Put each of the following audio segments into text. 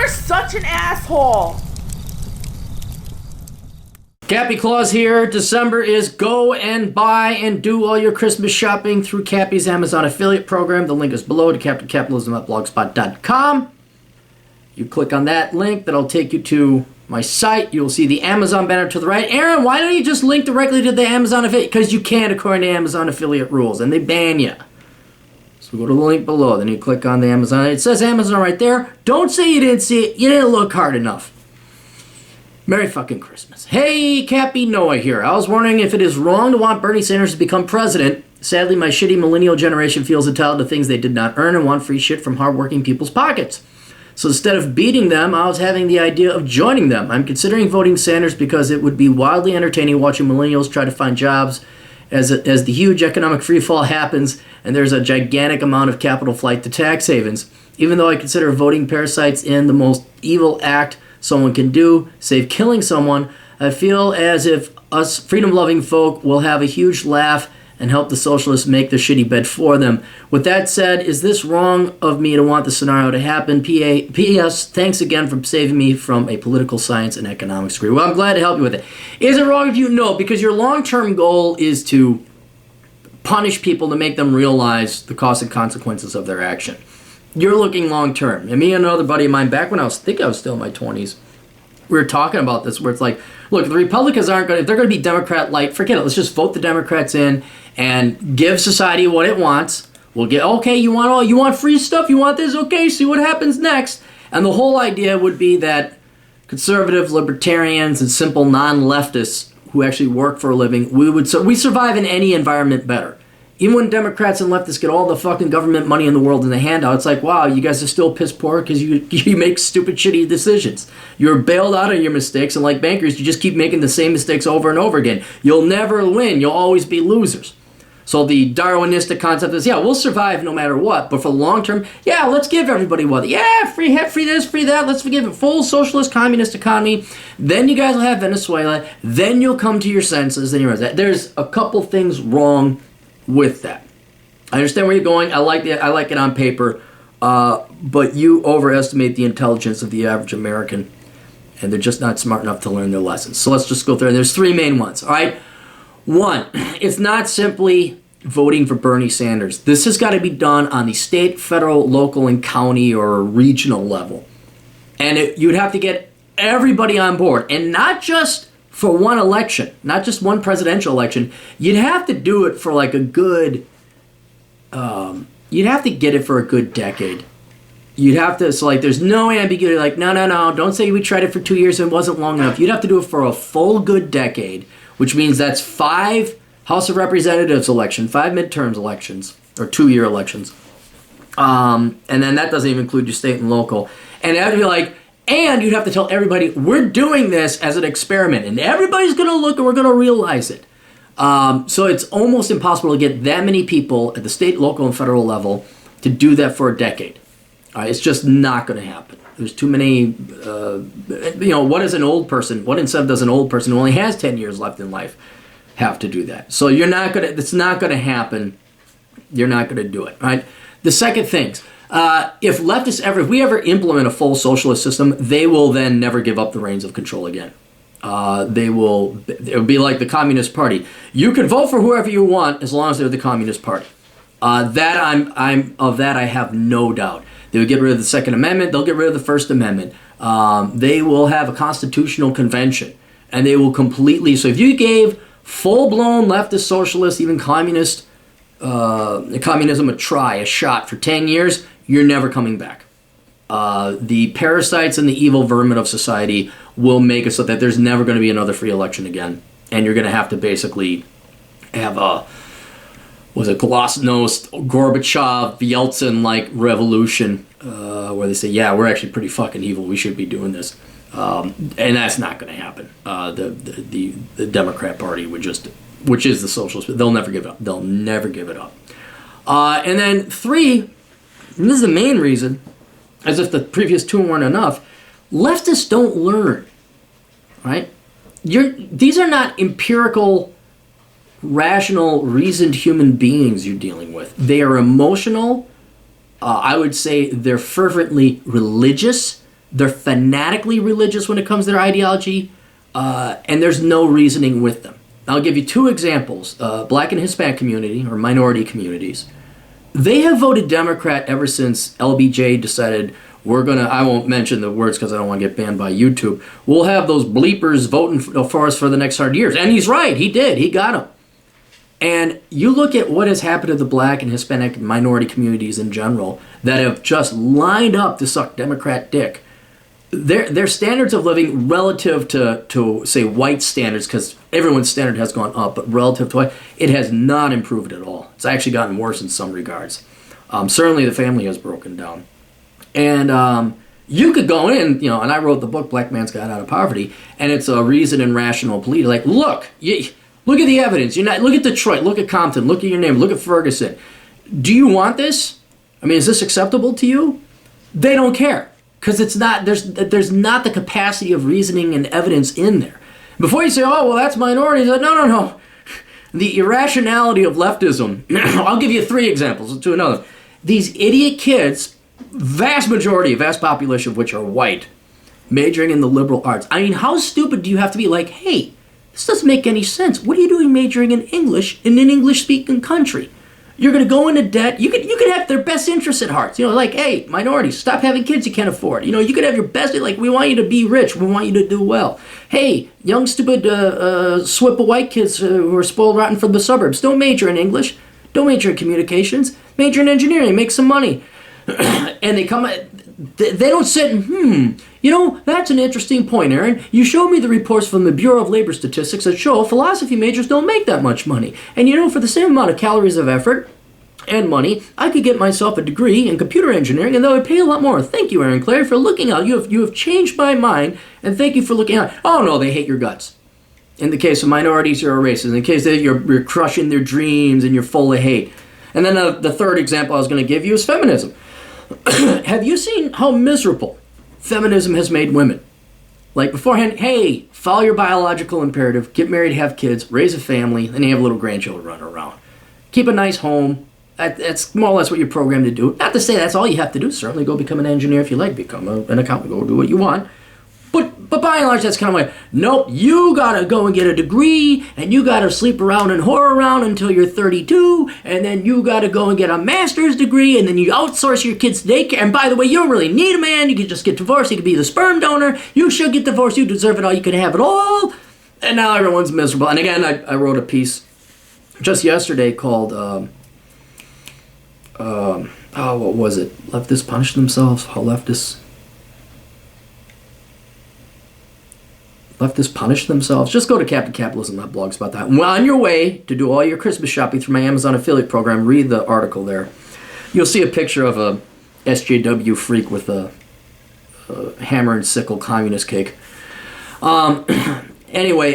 You're such an asshole. Cappy Claus here. December is go and buy and do all your Christmas shopping through Cappy's Amazon affiliate program. The link is below to CaptainCapitalism@blogspot.com. You click on that link, that'll take you to my site. You'll see the Amazon banner to the right. Aaron, why don't you just link directly to the Amazon affiliate? Because you can't according to Amazon affiliate rules, and they ban you. So go to the link below, then you click on the Amazon. It says Amazon right there. Don't say you didn't see it. You didn't look hard enough. Merry fucking Christmas. Hey, Cappy Noah here. I was wondering if it is wrong to want Bernie Sanders to become president. Sadly, my shitty millennial generation feels entitled to things they did not earn and want free shit from hardworking people's pockets. So instead of beating them, I was having the idea of joining them. I'm considering voting Sanders because it would be wildly entertaining watching millennials try to find jobs as the huge economic freefall happens and there's a gigantic amount of capital flight to tax havens. Even though I consider voting parasites in the most evil act someone can do, save killing someone, I feel as if us freedom-loving folk will have a huge laugh and help the socialists make their shitty bed for them. With that said, is this wrong of me to want the scenario to happen? P.S. Thanks again for saving me from a political science and economics degree. Well, I'm glad to help you with it. Is it wrong of you? No, because your long-term goal is to punish people to make them realize the cost and consequences of their action. You're looking long-term. And me and another buddy of mine, back when I was still in my 20s, we were talking about this, where it's like, look, if the Republicans aren't going to, if they're going to be Democrat-like, forget it. Let's just vote the Democrats in and give society what it wants. We'll get, okay, you want free stuff? You want this? Okay, see what happens next. And the whole idea would be that conservatives, libertarians, and simple non-leftists who actually work for a living, we survive in any environment better. Even when Democrats and leftists get all the fucking government money in the world in the handout, it's like, wow, you guys are still piss poor because you make stupid, shitty decisions. You're bailed out of your mistakes, and like bankers, you just keep making the same mistakes over and over again. You'll never win. You'll always be losers. So the Darwinistic concept is, yeah, we'll survive no matter what, but for the long term, yeah, let's give everybody what. Yeah, free this, free that. Let's give it full socialist, communist economy. Then you guys will have Venezuela. Then you'll come to your senses. Then you realize that there's a couple things wrong with that. I understand where you're going. I like it on paper, but you overestimate the intelligence of the average American, and they're just not smart enough to learn their lessons. So let's just go through. And there's three main ones. All right. One, it's not simply voting for Bernie Sanders. This has got to be done on the state, federal, local, and county or regional level, and you'd have to get everybody on board, and not just for one election, not just one presidential election. You'd have to do it for like a good, you'd have to get it for a good decade. You'd have to, so like there's no ambiguity, like, no, don't say we tried it for 2 years and it wasn't long enough. You'd have to do it for a full good decade, which means that's 5 House of Representatives elections, 5 midterms elections, or 2-year elections. And then that doesn't even include your state and local. And it would be like, and you'd have to tell everybody, we're doing this as an experiment, and everybody's going to look and we're going to realize it. So it's almost impossible to get that many people at the state, local, and federal level to do that for a decade. It's just not going to happen. There's too many, what incentive does an old person who only has 10 years left in life have to do that? So it's not going to happen. You're not going to do it, right? The second thing, if we ever implement a full socialist system, they will then never give up the reins of control again. It will be like the Communist Party. You can vote for whoever you want as long as they're the Communist Party. That I have no doubt. They would get rid of the Second Amendment. They'll get rid of the First Amendment. They will have a constitutional convention, and they will completely. So if you gave full-blown leftist, socialist, even communism a shot for 10 years, you're never coming back. The parasites and the evil vermin of society will make it so that there's never going to be another free election again. And you're going to have to basically have a Glasnost, Gorbachev, Yeltsin-like revolution where they say, yeah, we're actually pretty fucking evil. We should be doing this. And that's not going to happen. The Democrat Party which is the socialist, they'll never give it up. They'll never give it up. And then 3, and this is the main reason, as if the previous 2 weren't enough, leftists don't learn, right? These are not empirical, rational, reasoned human beings you're dealing with. They are emotional. I would say they're fervently religious. They're fanatically religious when it comes to their ideology, and there's no reasoning with them. I'll give you two examples. Black and Hispanic community, or minority communities, they have voted Democrat ever since LBJ decided I won't mention the words because I don't want to get banned by YouTube. We'll have those bleepers voting for us for the next 100 years. And he's right. He did. He got them. And you look at what has happened to the Black and Hispanic minority communities in general that have just lined up to suck Democrat dick. Their standards of living relative to say, white standards, because everyone's standard has gone up, but relative to white, it has not improved at all. It's actually gotten worse in some regards. Certainly the family has broken down. And you could go in, and I wrote the book, Black Man's Guide Out of Poverty, and it's a reason and rational plea. Like, look at the evidence. Look at Detroit, look at Compton, look at your name, look at Ferguson. Do you want this? I mean, is this acceptable to you? They don't care. Because it's not, there's not the capacity of reasoning and evidence in there. Before you say, oh, well, that's minorities, no. The irrationality of leftism, I'll give you 3 examples to another. These idiot kids, vast population of which are white, majoring in the liberal arts. I mean, how stupid do you have to be? Like, hey, this doesn't make any sense. What are you doing majoring in English in an English-speaking country? You're going to go into debt. You could have their best interests at heart. Like, hey, minorities, stop having kids you can't afford. You could have your best, like, we want you to be rich. We want you to do well. Hey, young, stupid, swip of white kids who are spoiled rotten from the suburbs, don't major in English. Don't major in communications. Major in engineering. Make some money. And they don't sit and, that's an interesting point, Aaron. You showed me the reports from the Bureau of Labor Statistics that show philosophy majors don't make that much money. And for the same amount of calories of effort and money, I could get myself a degree in computer engineering and that would pay a lot more. Thank you, Aaron Clary, for looking out. You have changed my mind, and thank you for looking out. Oh, no, they hate your guts. In the case of minorities, you're a racist. In the case that you're crushing their dreams and you're full of hate. And then the third example I was going to give you is feminism. Have you seen how miserable feminism has made women? Like beforehand, hey, follow your biological imperative, get married, have kids, raise a family, then you have little grandchildren running around. Keep a nice home. That's more or less what you're programmed to do. Not to say that's all you have to do. Certainly go become an engineer if you like, become an accountant, go do what you want. But by and large, that's kind of like, nope, you gotta go and get a degree, and you gotta sleep around and whore around until you're 32, and then you gotta go and get a master's degree, and then you outsource your kids to daycare. And by the way, you don't really need a man. You can just get divorced. You can be the sperm donor. You should get divorced. You deserve it all. You can have it all. And now everyone's miserable. And again, I wrote a piece just yesterday called, what was it? Leftists punish themselves. How leftists punish themselves. Just go to CaptainCapitalism.blogspot.com. Well, on your way to do all your Christmas shopping through my Amazon affiliate program, read the article there. You'll see a picture of a SJW freak with a hammer and sickle communist cake. Anyway,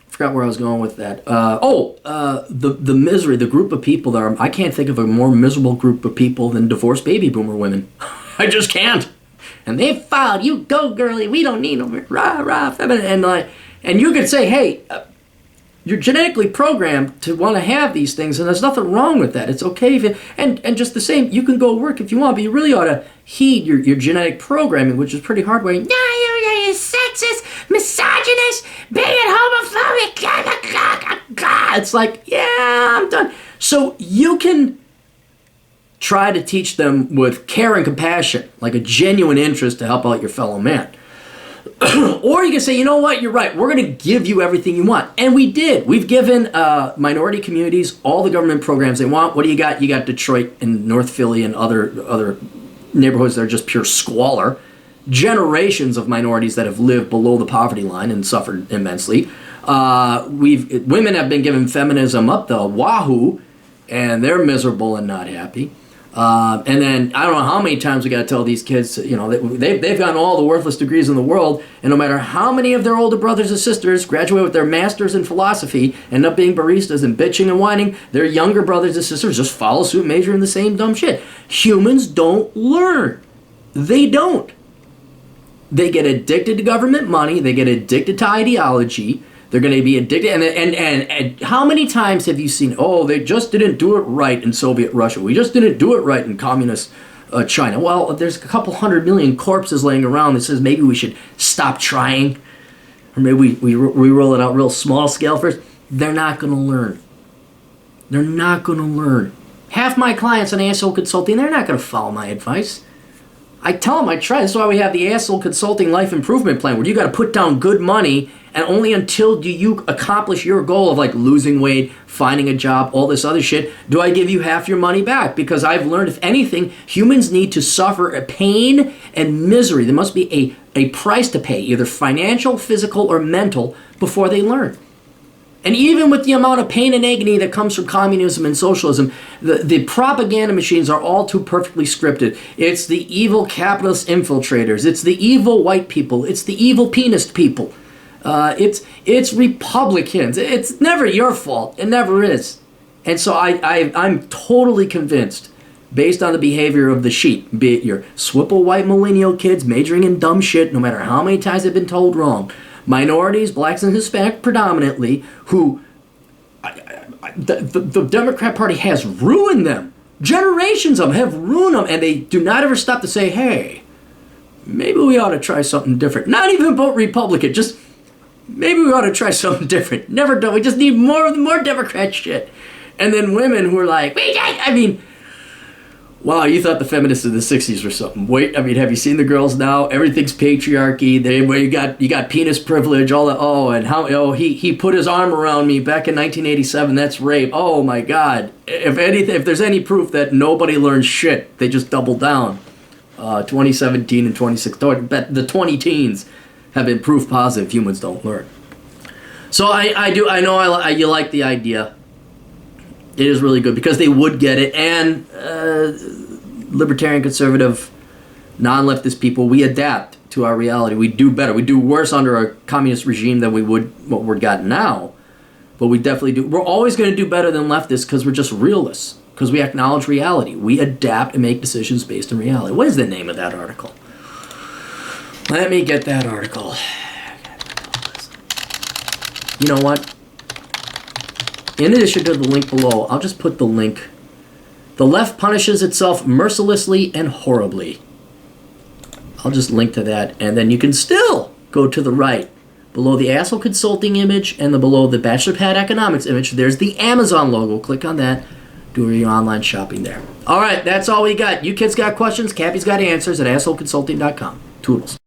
forgot where I was going with that. The misery, the group of people that are, I can't think of a more miserable group of people than divorced baby boomer women. I just can't. And they filed, you go, girly, we don't need them, rah, rah, feminine. And you could say, hey, you're genetically programmed to want to have these things, and there's nothing wrong with that. It's okay if you, and just the same, you can go work if you want, but you really ought to heed your genetic programming, which is pretty hard way. No, you're sexist, misogynist, bigot, homophobic, it's like, yeah, I'm done. So you can try to teach them with care and compassion, like a genuine interest to help out your fellow man. Or you can say, you know what, you're right, we're going to give you everything you want. And we did. We've given minority communities all the government programs they want. What do you got? You got Detroit and North Philly and other neighborhoods that are just pure squalor. Generations of minorities that have lived below the poverty line and suffered immensely. Women have been given feminism up the wahoo, and they're miserable and not happy. And then I don't know how many times we got to tell these kids, they've gotten all the worthless degrees in the world, and no matter how many of their older brothers and sisters graduate with their masters in philosophy, end up being baristas and bitching and whining, their younger brothers and sisters just follow suit, major in the same dumb shit. Humans don't learn. They don't. They get addicted to government money. They get addicted to ideology. They're going to be addicted. And how many times have you seen, they just didn't do it right in Soviet Russia. We just didn't do it right in communist China. Well, there's a couple 100 million corpses laying around that says maybe we should stop trying. Or maybe we roll it out real small scale first. They're not going to learn. They're not going to learn. Half my clients on Asshole Consulting, they're not going to follow my advice. I tell them I try. That's why we have the Asshole Consulting Life Improvement Plan, where you got to put down good money, and only until do you accomplish your goal of like losing weight, finding a job, all this other shit, do I give you half your money back. Because I've learned, if anything, humans need to suffer a pain and misery. There must be a price to pay, either financial, physical, or mental, before they learn. And even with the amount of pain and agony that comes from communism and socialism, the propaganda machines are all too perfectly scripted. It's the evil capitalist infiltrators. It's the evil white people. It's the evil penis people. It's Republicans. It's never your fault. It never is. And so I'm totally convinced, based on the behavior of the sheep, be it your swipple white millennial kids majoring in dumb shit, no matter how many times they've been told wrong, minorities, blacks and Hispanic predominantly, who the Democrat Party has ruined them. Generations of them have ruined them, and they do not ever stop to say, hey, maybe we ought to try something different. Not even vote Republican, just maybe we ought to try something different. Never done. We just need more Democrat shit. And then women who are like, wow, you thought the feminists of the 60s were something. Wait, I mean, have you seen the girls now? Everything's patriarchy. You got penis privilege, all that. Oh, and how he put his arm around me back in 1987. That's rape. Oh my God. If there's any proof that nobody learns shit, they just double down. 2017 and 2016, the 20 teens have been proof positive humans don't learn. So you like the idea. It is really good because they would get it, and libertarian, conservative, non-leftist people, we adapt to our reality. We do better. We do worse under a communist regime than we would what we're got now, but we definitely do. We're always going to do better than leftists because we're just realists, because we acknowledge reality. We adapt and make decisions based on reality. What is the name of that article? Let me get that article. You know what? In addition to the link below, I'll just put the link. The left punishes itself mercilessly and horribly. I'll just link to that, and then you can still go to the right. Below the Asshole Consulting image and below the Bachelor Pad Economics image, there's the Amazon logo. Click on that. Do your online shopping there. All right, that's all we got. You kids got questions? Cappy's got answers at assholeconsulting.com. Toodles.